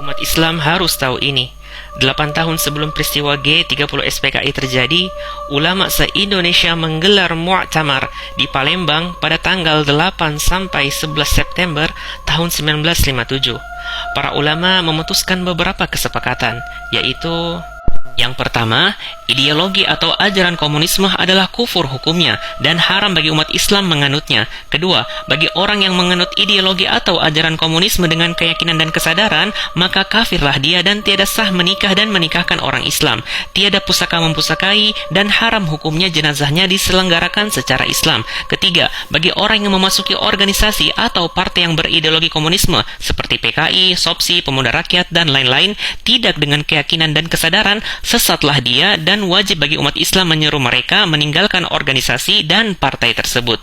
Umat Islam harus tahu ini. 8 tahun sebelum peristiwa G30 SPKI terjadi, ulama se-Indonesia menggelar Mu'tamar di Palembang pada tanggal 8 sampai 11 September tahun 1957. Para ulama memutuskan beberapa kesepakatan, yaitu: yang pertama, ideologi atau ajaran komunisme adalah kufur hukumnya dan haram bagi umat Islam menganutnya. Kedua, bagi orang yang menganut ideologi atau ajaran komunisme dengan keyakinan dan kesadaran, maka kafirlah dia dan tiada sah menikah dan menikahkan orang Islam. Tiada pusaka mempusakai dan haram hukumnya jenazahnya diselenggarakan secara Islam. Ketiga, bagi orang yang memasuki organisasi atau partai yang berideologi komunisme seperti PKI, SOPSI, Pemuda Rakyat, dan lain-lain, tidak dengan keyakinan dan kesadaran, sesatlah dia dan wajib bagi umat Islam menyeru mereka meninggalkan organisasi dan partai tersebut.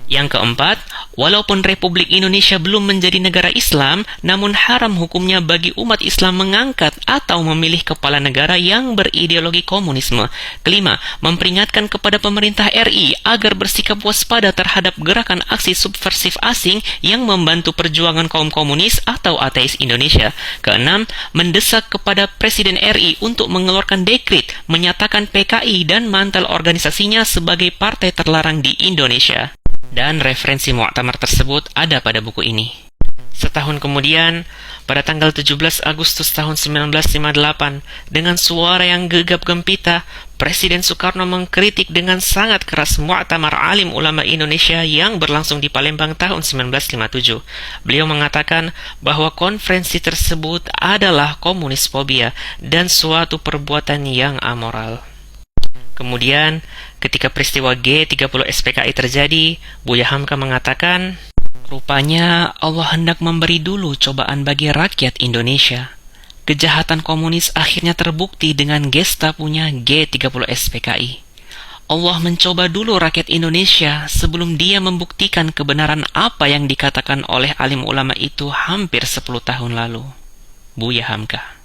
Yang keempat, walaupun Republik Indonesia belum menjadi negara Islam, namun haram hukumnya bagi umat Islam mengangkat atau memilih kepala negara yang berideologi komunisme. Kelima, memperingatkan kepada pemerintah RI agar bersikap waspada terhadap gerakan aksi subversif asing yang membantu perjuangan kaum komunis atau ateis Indonesia. Keenam, mendesak kepada Presiden RI untuk mengeluarkan dekret menyatakan PKI dan mantel organisasinya sebagai partai terlarang di Indonesia. Dan referensi Mu'tamar tersebut ada pada buku ini. Setahun kemudian, pada tanggal 17 Agustus tahun 1958, dengan suara yang gegap gempita, Presiden Soekarno mengkritik dengan sangat keras Mu'tamar Alim Ulama Indonesia yang berlangsung di Palembang tahun 1957. Beliau mengatakan bahwa konferensi tersebut adalah komunisfobia dan suatu perbuatan yang amoral. Kemudian, ketika peristiwa G30 SPKI terjadi, Buya Hamka mengatakan, rupanya Allah hendak memberi dulu cobaan bagi rakyat Indonesia. Kejahatan komunis akhirnya terbukti dengan Gestapunya G30 SPKI. Allah mencoba dulu rakyat Indonesia sebelum dia membuktikan kebenaran apa yang dikatakan oleh alim ulama itu hampir 10 tahun lalu. Buya Hamka.